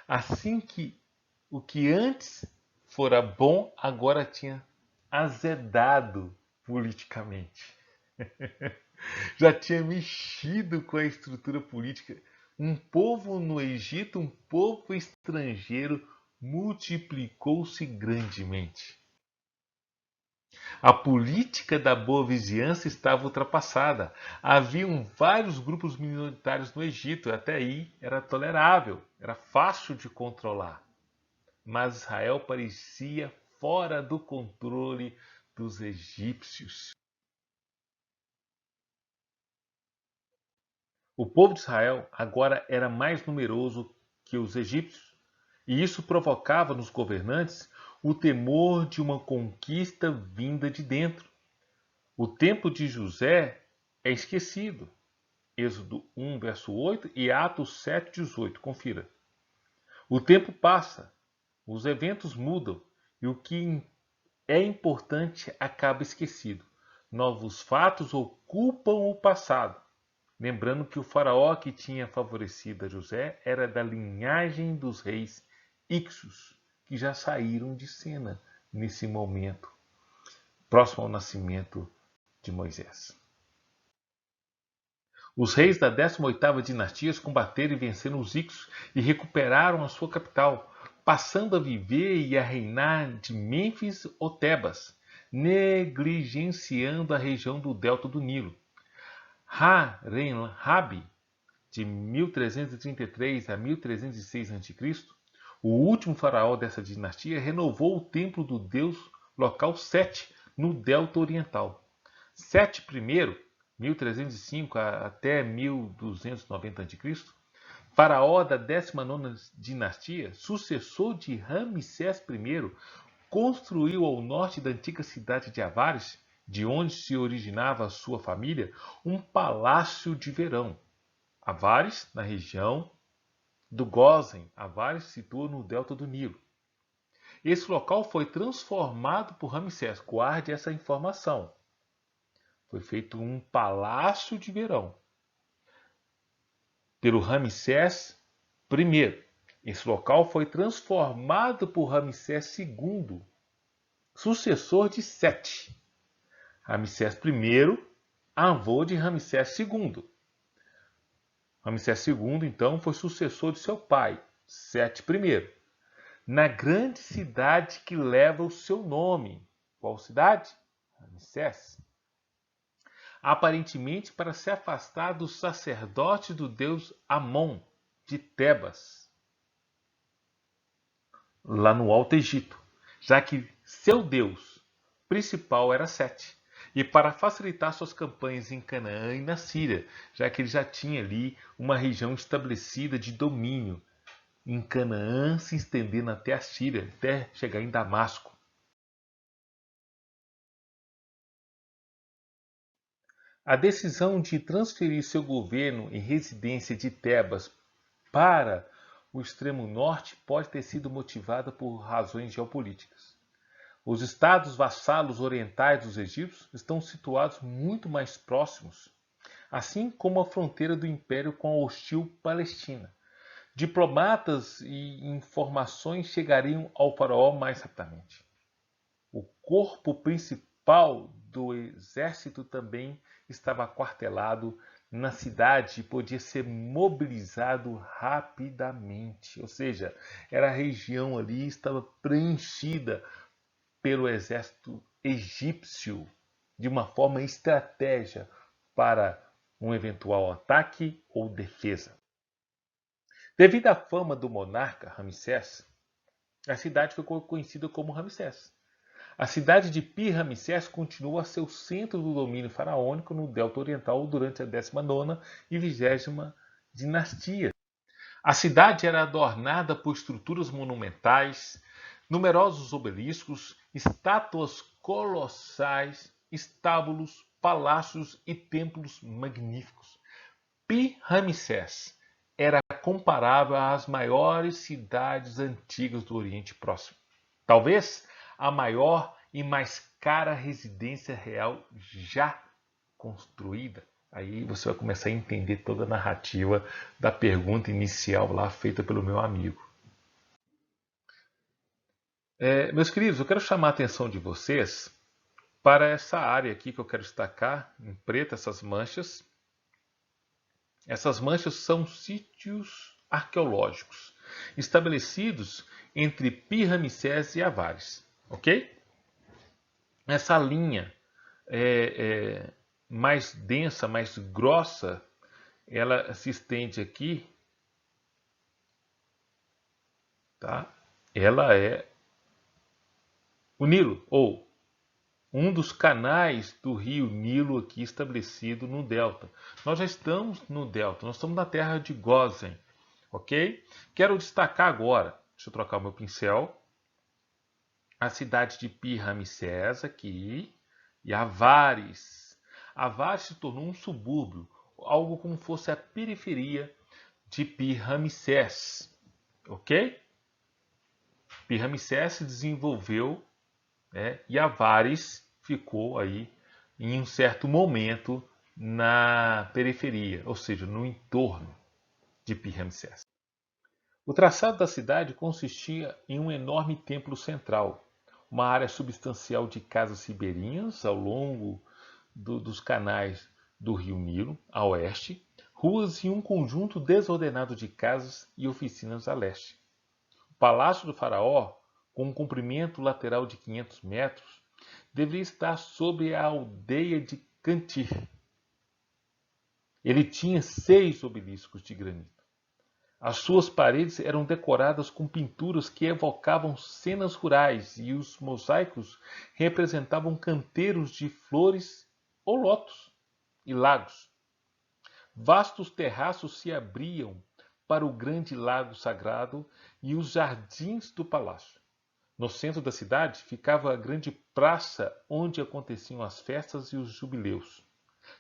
Assim que o que antes fora bom, agora tinha azedado politicamente. Já tinha mexido com a estrutura política. Um povo no Egito, um povo estrangeiro, multiplicou-se grandemente. A política da boa vizinhança estava ultrapassada. Haviam vários grupos minoritários no Egito, até aí era tolerável, era fácil de controlar. Mas Israel parecia fora do controle dos egípcios. O povo de Israel agora era mais numeroso que os egípcios, e isso provocava nos governantes o temor de uma conquista vinda de dentro. O tempo de José é esquecido. Êxodo 1, verso 8 e Atos 7, 18. Confira. O tempo passa, os eventos mudam e o que é importante acaba esquecido. Novos fatos ocupam o passado. Lembrando que o faraó que tinha favorecido a José era da linhagem dos reis Ixos, que já saíram de cena nesse momento, próximo ao nascimento de Moisés. Os reis da 18ª dinastia combateram e venceram os Ixos e recuperaram a sua capital, passando a viver e a reinar de Mênfis ou Tebas, negligenciando a região do delta do Nilo. Ha-Remhabe, de 1333 a 1306 a.C., o último faraó dessa dinastia, renovou o templo do deus local Sete, no delta oriental. Sete I, 1305 até 1290 a.C., faraó da 19ª dinastia, sucessor de Ramsés I, construiu ao norte da antiga cidade de Avares, de onde se originava a sua família, um palácio de verão. Avares, na região do Gósen. Avares se situa no delta do Nilo. Esse local foi transformado por Ramsés. Guarde essa informação. Foi feito um palácio de verão pelo Ramsés I. Esse local foi transformado por Ramsés II, sucessor de Sete. Ramsés I, avô de Ramsés II. Ramsés II, então, foi sucessor de seu pai, Sete I, na grande cidade que leva o seu nome. Qual cidade? Ramsés. Aparentemente para se afastar dos sacerdotes do deus Amon, de Tebas, lá no Alto Egito, já que seu deus principal era Sete, e para facilitar suas campanhas em Canaã e na Síria, já que ele já tinha ali uma região estabelecida de domínio em Canaã, se estendendo até a Síria, até chegar em Damasco. A decisão de transferir seu governo e residência de Tebas para o extremo norte pode ter sido motivada por razões geopolíticas. Os estados vassalos orientais dos egípcios estão situados muito mais próximos, assim como a fronteira do império com a hostil Palestina. Diplomatas e informações chegariam ao faraó mais rapidamente. O corpo principal do exército também estava aquartelado na cidade e podia ser mobilizado rapidamente. Ou seja, era a região ali estava preenchida pelo exército egípcio de uma forma estratégia para um eventual ataque ou defesa. Devido à fama do monarca Ramsés, a cidade ficou conhecida como Ramsés. A cidade de Pi-Ramsés continua a ser o centro do domínio faraônico no delta oriental durante a 19ª e 20ª dinastia. A cidade era adornada por estruturas monumentais, numerosos obeliscos, estátuas colossais, estábulos, palácios e templos magníficos. Pi-Ramsés era comparável às maiores cidades antigas do Oriente Próximo. Talvez a maior e mais cara residência real já construída. Aí você vai começar a entender toda a narrativa da pergunta inicial lá feita pelo meu amigo. Meus queridos, eu quero chamar a atenção de vocês para essa área aqui que eu quero destacar, em preto, essas manchas. Essas manchas são sítios arqueológicos estabelecidos entre Pi-Ramsés e Avares. Ok? Essa linha mais densa, mais grossa, ela se estende aqui, tá? Ela é o Nilo, ou um dos canais do rio Nilo aqui estabelecido no delta. Nós já estamos no delta, nós estamos na terra de Gósen, ok? Quero destacar agora, deixa eu trocar o meu pincel, a cidade de Pi-Ramsés aqui e Avares. Avares se tornou um subúrbio algo como fosse a periferia de Pi-Ramsés, ok? Pi-Ramsés se desenvolveu, né, e Avares ficou aí em um certo momento na periferia, ou seja, no entorno de Pi-Ramsés. O traçado da cidade consistia em um enorme templo central, uma área substancial de casas ribeirinhas ao longo dos canais do rio Nilo, a oeste, ruas e um conjunto desordenado de casas e oficinas a leste. O Palácio do Faraó, com um comprimento lateral de 500 metros, deveria estar sobre a aldeia de Cantir. Ele tinha 6 obeliscos de granito. As suas paredes eram decoradas com pinturas que evocavam cenas rurais e os mosaicos representavam canteiros de flores ou lotos e lagos. Vastos terraços se abriam para o grande lago sagrado e os jardins do palácio. No centro da cidade ficava a grande praça onde aconteciam as festas e os jubileus.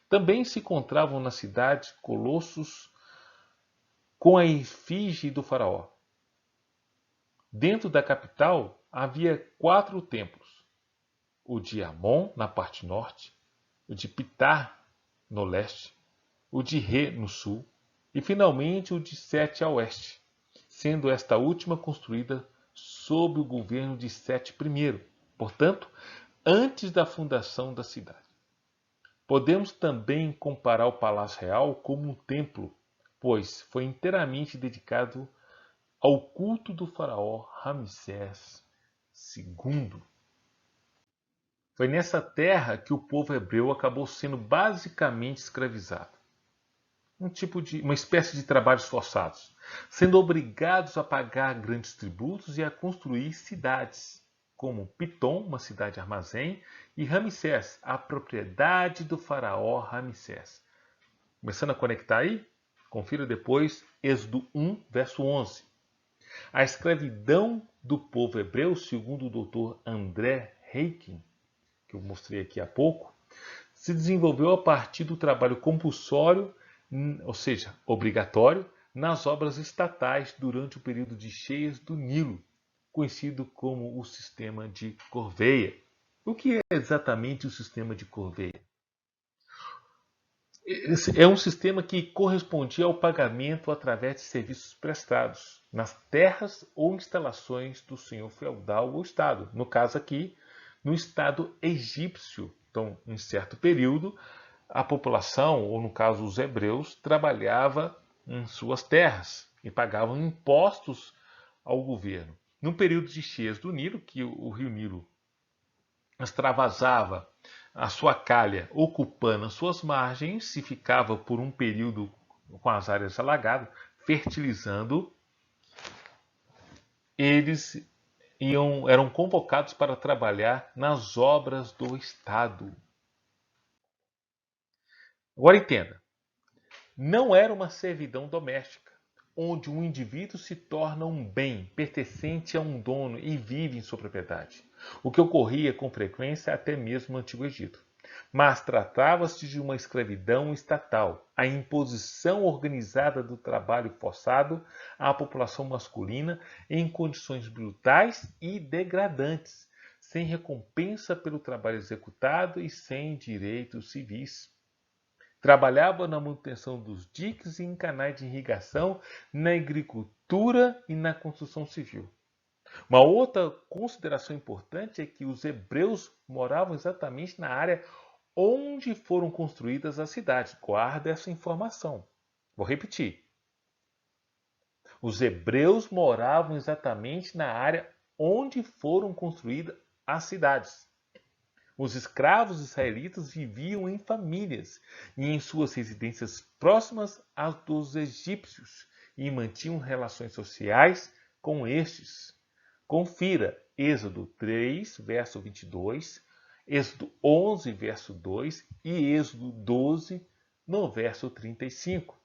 Também se encontravam na cidade colossos com a efígie do faraó. Dentro da capital havia 4 templos: o de Amon na parte norte, o de Ptah no leste, o de Re no sul e finalmente o de Sete a oeste, sendo esta última construída sob o governo de Sete I, portanto, antes da fundação da cidade. Podemos também comparar o Palácio Real como um templo, pois foi inteiramente dedicado ao culto do faraó Ramsés II. Foi nessa terra que o povo hebreu acabou sendo basicamente escravizado. Uma espécie de trabalhos forçados, sendo obrigados a pagar grandes tributos e a construir cidades, como Pitom, uma cidade armazém, e Ramsés, a propriedade do faraó Ramsés. Começando a conectar aí? Confira depois Êxodo 1, verso 11. A escravidão do povo hebreu, segundo o Dr. André Heikin, que eu mostrei aqui há pouco, se desenvolveu a partir do trabalho compulsório, ou seja, obrigatório, nas obras estatais durante o período de cheias do Nilo, conhecido como o sistema de Corveia. O que é exatamente o sistema de Corveia? É um sistema que correspondia ao pagamento através de serviços prestados nas terras ou instalações do senhor feudal ou Estado. No caso aqui, no Estado egípcio. Então, em certo período, a população, ou no caso os hebreus, trabalhava em suas terras e pagavam impostos ao governo. No período de cheias do Nilo, que o rio Nilo extravasava a sua calha ocupando as suas margens, se ficava por um período com as áreas alagadas, fertilizando, eles eram convocados para trabalhar nas obras do Estado. Agora entenda, não era uma servidão doméstica, onde um indivíduo se torna um bem pertencente a um dono e vive em sua propriedade, o que ocorria com frequência até mesmo no Antigo Egito. Mas tratava-se de uma escravidão estatal, a imposição organizada do trabalho forçado à população masculina em condições brutais e degradantes, sem recompensa pelo trabalho executado e sem direitos civis. Trabalhava na manutenção dos diques e em canais de irrigação, na agricultura e na construção civil. Uma outra consideração importante é que os hebreus moravam exatamente na área onde foram construídas as cidades. Guarda essa informação. Vou repetir. Os hebreus moravam exatamente na área onde foram construídas as cidades. Os escravos israelitas viviam em famílias e em suas residências próximas às dos egípcios e mantinham relações sociais com estes. Confira Êxodo 3, verso 22, Êxodo 11, verso 2 e Êxodo 12, no verso 35.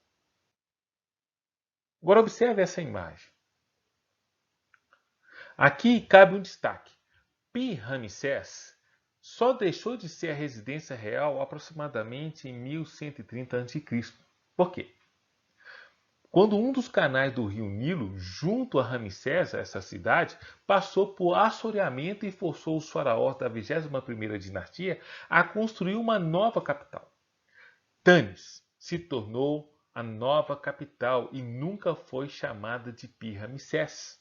Agora observe essa imagem. Aqui cabe um destaque. Pi-Ramsés só deixou de ser a residência real aproximadamente em 1130 a.C. Por quê? Quando um dos canais do rio Nilo, junto a Ramsés, essa cidade, passou por assoreamento e forçou os faraós da 21ª dinastia a construir uma nova capital. Tanis se tornou a nova capital e nunca foi chamada de Pi-Ramsés.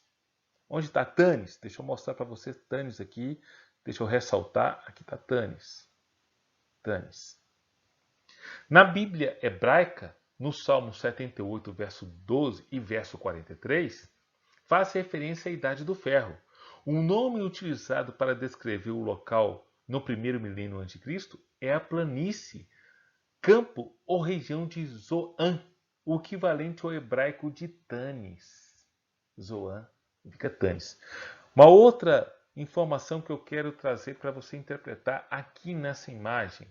Onde está Tanis? Deixa eu mostrar para você Tanis aqui. Deixa eu ressaltar. Aqui está Tanis. Tanis. Na Bíblia hebraica, no Salmo 78, verso 12 e verso 43, faz referência à Idade do Ferro. O nome utilizado para descrever o local no primeiro milênio a.C. é a planície, campo ou região de Zoan, o equivalente ao hebraico de Tanis. Zoan significa Tanis. Uma outra informação que eu quero trazer para você interpretar aqui nessa imagem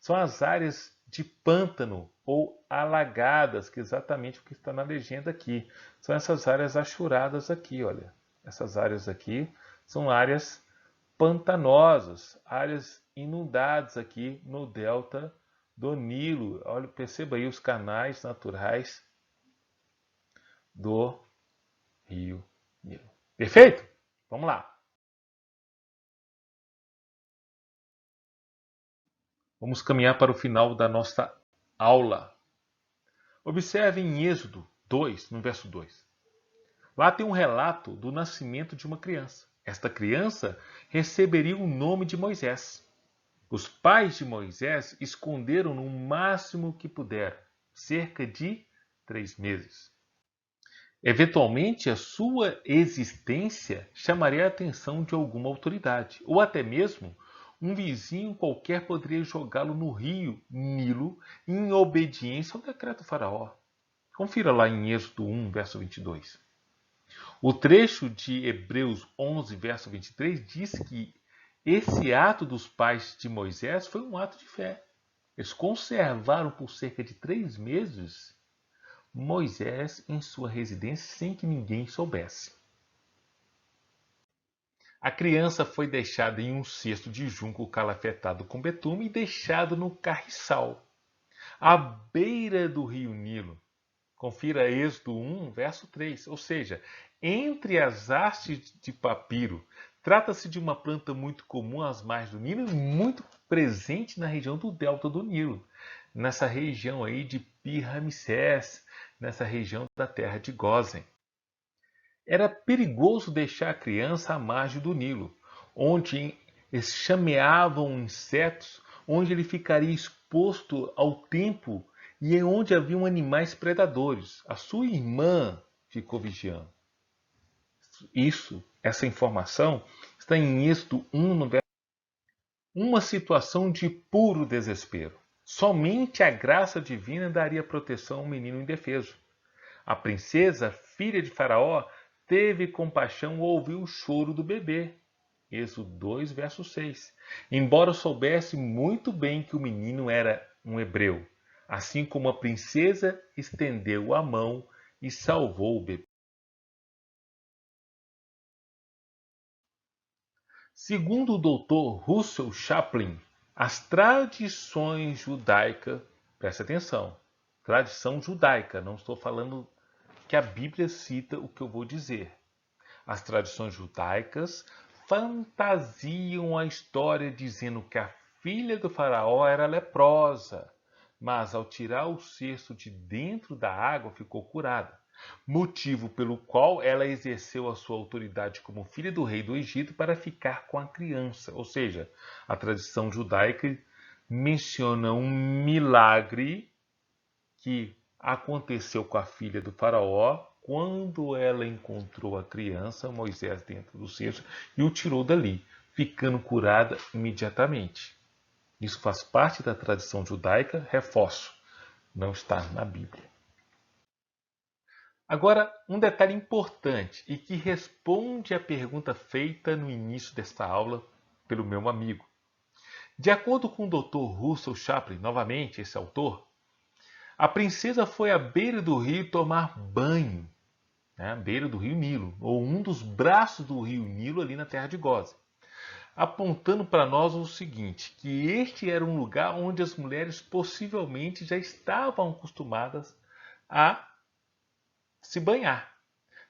são as áreas de pântano ou alagadas, que é exatamente o que está na legenda aqui. São essas áreas achuradas aqui, olha. Essas áreas aqui são áreas pantanosas, áreas inundadas aqui no delta do Nilo. Olha, perceba aí os canais naturais do rio Nilo. Perfeito? Vamos lá. Vamos caminhar para o final da nossa aula. Observe em Êxodo 2, no verso 2. Lá tem um relato do nascimento de uma criança. Esta criança receberia o nome de Moisés. Os pais de Moisés esconderam no máximo que puderam, cerca de 3 meses. Eventualmente, a sua existência chamaria a atenção de alguma autoridade, ou até mesmo um vizinho qualquer poderia jogá-lo no rio Nilo em obediência ao decreto do faraó. Confira lá em Êxodo 1, verso 22. O trecho de Hebreus 11, verso 23 diz que esse ato dos pais de Moisés foi um ato de fé. Eles conservaram por cerca de 3 meses Moisés em sua residência sem que ninguém soubesse. A criança foi deixada em um cesto de junco calafetado com betume e deixado no carriçal, à beira do rio Nilo. Confira Êxodo 1, verso 3. Ou seja, entre as hastes de papiro. Trata-se de uma planta muito comum às margens do Nilo e muito presente na região do delta do Nilo. Nessa região aí de Pi-Ramsés, nessa região da terra de Gósen. Era perigoso deixar a criança à margem do Nilo, onde chameavam insetos, onde ele ficaria exposto ao tempo e onde haviam animais predadores. A sua irmã ficou vigiando. Essa informação está em Êxodo 1, no verso. Uma situação de puro desespero. Somente a graça divina daria proteção ao menino indefeso. A princesa, filha de Faraó, teve compaixão ao ouvir o choro do bebê. Êxodo 2, verso 6. Embora soubesse muito bem que o menino era um hebreu, assim como a princesa estendeu a mão e salvou o bebê. Segundo o Dr. Russell Chaplin, as tradições judaicas, presta atenção, tradição judaica, não estou falando que a Bíblia cita o que eu vou dizer. As tradições judaicas fantasiam a história dizendo que a filha do faraó era leprosa, mas ao tirar o cesto de dentro da água ficou curada, motivo pelo qual ela exerceu a sua autoridade como filha do rei do Egito para ficar com a criança. Ou seja, a tradição judaica menciona um milagre que aconteceu com a filha do faraó quando ela encontrou a criança, Moisés, dentro do cesto e o tirou dali, ficando curada imediatamente. Isso faz parte da tradição judaica, reforço, não está na Bíblia. Agora, um detalhe importante e que responde à pergunta feita no início desta aula pelo meu amigo. De acordo com o Dr. Russell Chaplin, novamente esse autor, a princesa foi à beira do rio tomar banho, à beira do rio Nilo, ou um dos braços do rio Nilo ali na terra de Gósen. apontando para nós o seguinte, que este era um lugar onde as mulheres possivelmente já estavam acostumadas a se banhar.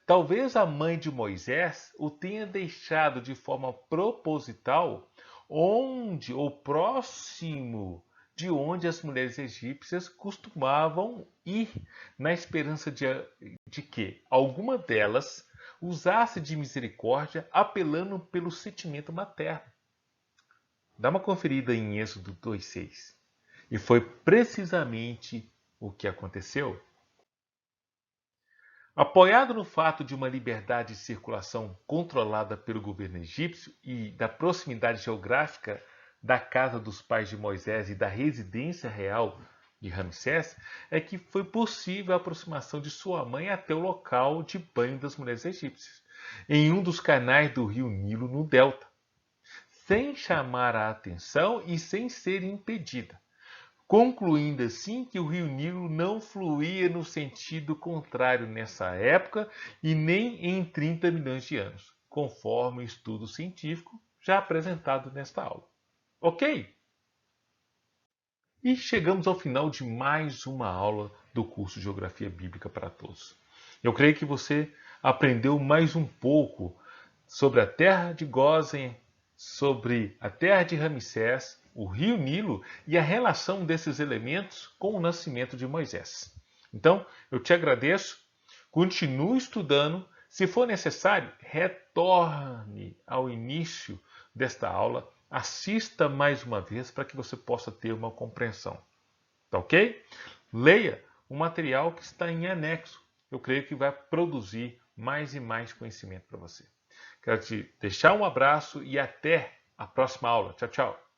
Talvez a mãe de Moisés o tenha deixado de forma proposital onde ou próximo de onde as mulheres egípcias costumavam ir, na esperança de que alguma delas usasse de misericórdia, apelando pelo sentimento materno. Dá uma conferida em Êxodo 2:6. E foi precisamente o que aconteceu. Apoiado no fato de uma liberdade de circulação controlada pelo governo egípcio e da proximidade geográfica da casa dos pais de Moisés e da residência real de Ramsés, é que foi possível a aproximação de sua mãe até o local de banho das mulheres egípcias, em um dos canais do rio Nilo no delta, sem chamar a atenção e sem ser impedida, concluindo assim que o rio Nilo não fluía no sentido contrário nessa época e nem em 30 milhões de anos, conforme o estudo científico já apresentado nesta aula. Ok? E chegamos ao final de mais uma aula do curso Geografia Bíblica para Todos. Eu creio que você aprendeu mais um pouco sobre a terra de Gósen, sobre a terra de Ramsés, o rio Nilo e a relação desses elementos com o nascimento de Moisés. Então, eu te agradeço, continue estudando, se for necessário, retorne ao início desta aula, assista mais uma vez para que você possa ter uma compreensão. Tá ok? Leia o material que está em anexo. Eu creio que vai produzir mais e mais conhecimento para você. Quero te deixar um abraço e até a próxima aula. Tchau, tchau.